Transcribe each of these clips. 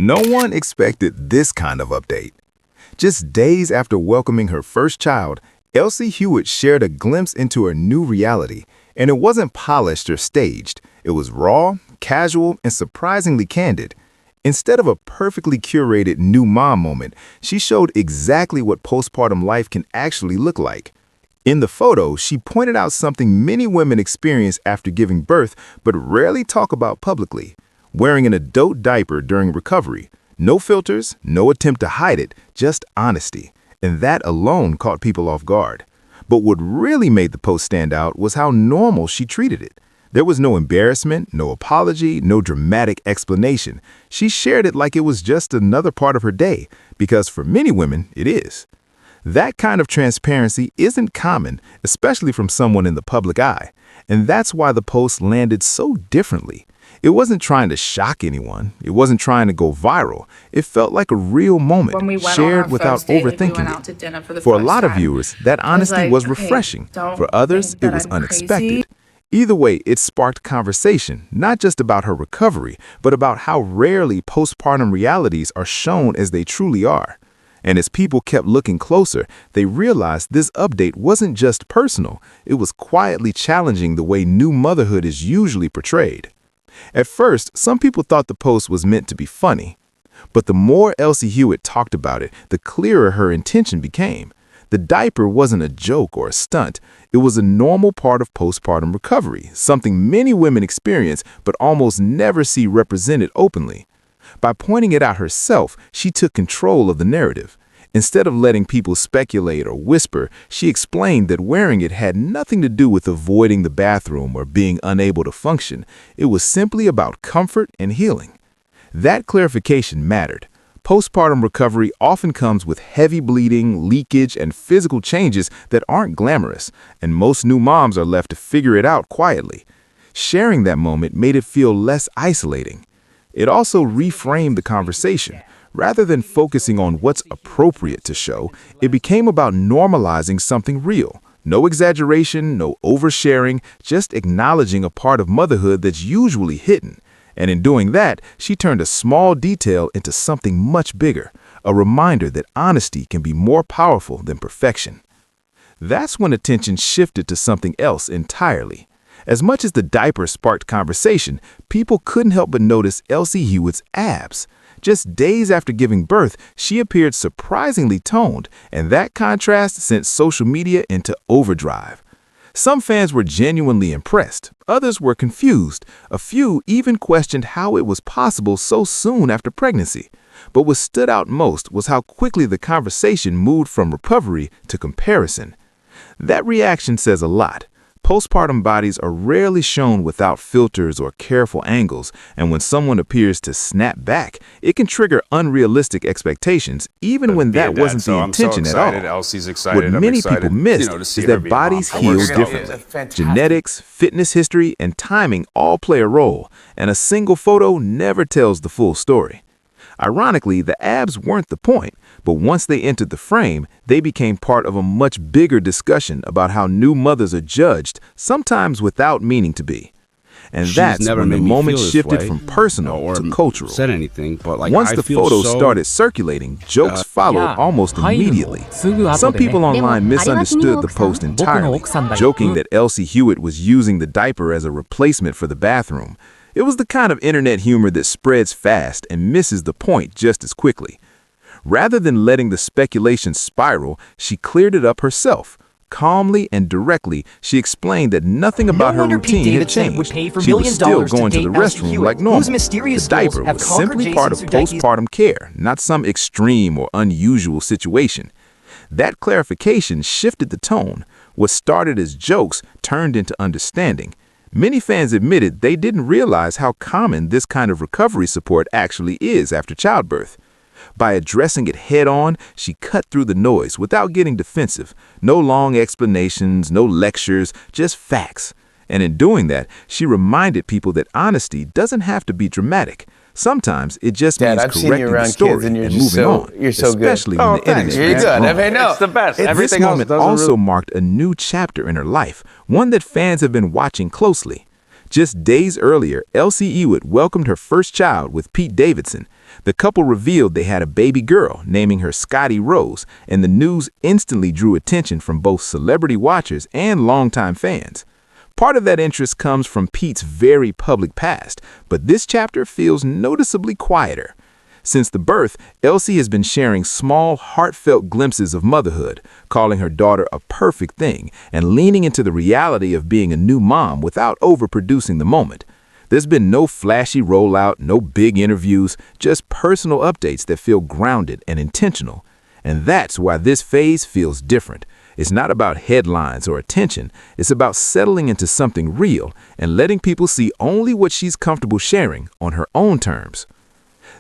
No one expected this kind of update. Just days after welcoming her first child, Elsie Hewitt shared a glimpse into her new reality, and it wasn't polished or staged. It was raw, casual, and surprisingly candid. Instead of a perfectly curated new mom moment, she showed exactly what postpartum life can actually look like. In the photo, she pointed out something many women experience after giving birth but rarely talk about publicly: wearing an adult diaper during recovery. No filters, no attempt to hide it, just honesty. And that alone caught people off guard. But what really made the post stand out was how normal she treated it. There was no embarrassment, no apology, no dramatic explanation. She shared it like it was just another part of her day, because for many women, it is. That kind of transparency isn't common, especially from someone in the public eye. And that's why the post landed so differently. It wasn't trying to shock anyone. It wasn't trying to go viral. It felt like a real moment, shared without overthinking it. For a lot of viewers, that honesty was refreshing. For others, it was unexpected. Either way, it sparked conversation, not just about her recovery, but about how rarely postpartum realities are shown as they truly are. And as people kept looking closer, they realized this update wasn't just personal. It was quietly challenging the way new motherhood is usually portrayed. At first, some people thought the post was meant to be funny. But the more Elsie Hewitt talked about it, the clearer her intention became. The diaper wasn't a joke or a stunt. It was a normal part of postpartum recovery, something many women experience but almost never see represented openly. By pointing it out herself, she took control of the narrative. Instead of letting people speculate or whisper, she explained that wearing it had nothing to do with avoiding the bathroom or being unable to function. It was simply about comfort and healing. That clarification mattered. Postpartum recovery often comes with heavy bleeding, leakage, and physical changes that aren't glamorous, and most new moms are left to figure it out quietly. Sharing that moment made it feel less isolating. It also reframed the conversation. Rather than focusing on what's appropriate to show, it became about normalizing something real. No exaggeration, no oversharing, just acknowledging a part of motherhood that's usually hidden. And in doing that, she turned a small detail into something much bigger, a reminder that honesty can be more powerful than perfection. That's when attention shifted to something else entirely. As much as the diaper sparked conversation, people couldn't help but notice Elsie Hewitt's abs. Just days after giving birth, she appeared surprisingly toned, and that contrast sent social media into overdrive. Some fans were genuinely impressed. Others were confused. A few even questioned how it was possible so soon after pregnancy. But what stood out most was how quickly the conversation moved from recovery to comparison. That reaction says a lot. Postpartum bodies are rarely shown without filters or careful angles, and when someone appears to snap back, it can trigger unrealistic expectations, even when that wasn't the intention at all. What many people missed is that bodies heal differently. Genetics, fitness history, and timing all play a role, and a single photo never tells the full story. Ironically, the abs weren't the point, but once they entered the frame, they became part of a much bigger discussion about how new mothers are judged, sometimes without meaning to be. And that's when the moment shifted from personal to cultural. Once the photos started circulating, jokes followed almost immediately. Some people online misunderstood the post entirely, joking that Elsie Hewitt was using the diaper as a replacement for the bathroom. It was the kind of internet humor that spreads fast and misses the point just as quickly. Rather than letting the speculation spiral, she cleared it up herself. Calmly and directly, she explained that nothing about her routine had changed. She was still going to the restroom like normal. The diaper was simply part of postpartum care, not some extreme or unusual situation. That clarification shifted the tone. What started as jokes turned into understanding. Many fans admitted they didn't realize how common this kind of recovery support actually is after childbirth. By addressing it head-on, she cut through the noise without getting defensive. No long explanations, no lectures, just facts. And in doing that, she reminded people that honesty doesn't have to be dramatic. Sometimes it just means correcting the story and moving on, especially when the internet is wrong. It's the best. This moment also marked a new chapter in her life, one that fans have been watching closely. Just days earlier, Elsie Hewitt welcomed her first child with Pete Davidson. The couple revealed they had a baby girl, naming her Scotty Rose, and the news instantly drew attention from both celebrity watchers and longtime fans. Part of that interest comes from Pete's very public past, but this chapter feels noticeably quieter. Since the birth, Elsie has been sharing small, heartfelt glimpses of motherhood, calling her daughter a perfect thing, and leaning into the reality of being a new mom without overproducing the moment. There's been no flashy rollout, no big interviews, just personal updates that feel grounded and intentional. And that's why this phase feels different. It's not about headlines or attention. It's about settling into something real and letting people see only what she's comfortable sharing on her own terms.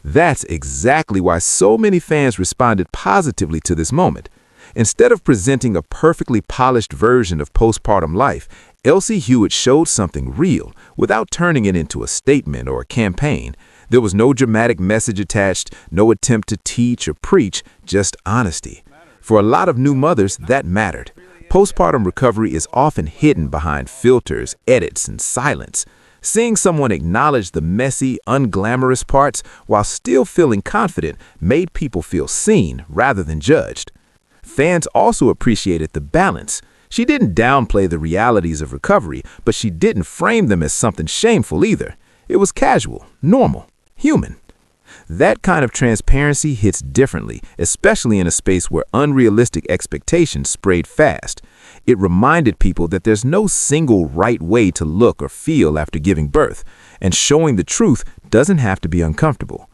That's exactly why so many fans responded positively to this moment. Instead of presenting a perfectly polished version of postpartum life, Elsie Hewitt showed something real without turning it into a statement or a campaign. There was no dramatic message attached, no attempt to teach or preach, just honesty. For a lot of new mothers, that mattered. Postpartum recovery is often hidden behind filters, edits, and silence. Seeing someone acknowledge the messy, unglamorous parts while still feeling confident made people feel seen rather than judged. Fans also appreciated the balance. She didn't downplay the realities of recovery, but she didn't frame them as something shameful either. It was casual, normal, human. That kind of transparency hits differently, especially in a space where unrealistic expectations sprayed fast. It reminded people that there's no single right way to look or feel after giving birth, and showing the truth doesn't have to be uncomfortable.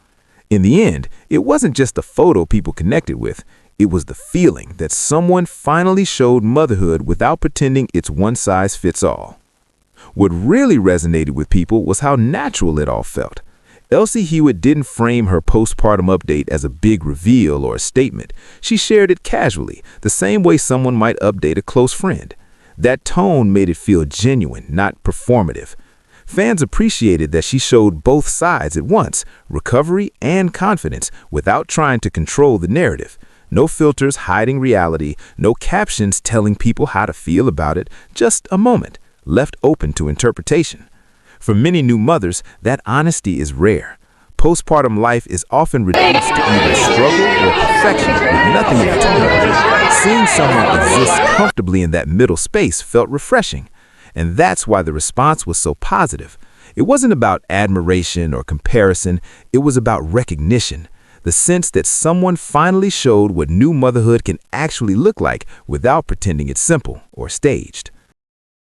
In the end, it wasn't just the photo people connected with. It was the feeling that someone finally showed motherhood without pretending it's one size fits all. What really resonated with people was how natural it all felt. Elsie Hewitt didn't frame her postpartum update as a big reveal or a statement. She shared it casually, the same way someone might update a close friend. That tone made it feel genuine, not performative. Fans appreciated that she showed both sides at once, recovery and confidence, without trying to control the narrative. No filters hiding reality, no captions telling people how to feel about it, just a moment, left open to interpretation. For many new mothers, that honesty is rare. Postpartum life is often reduced to either struggle or perfection with nothing in between. Seeing someone exist comfortably in that middle space felt refreshing, and that's why the response was so positive. It wasn't about admiration or comparison, it was about recognition. The sense that someone finally showed what new motherhood can actually look like without pretending it's simple or staged.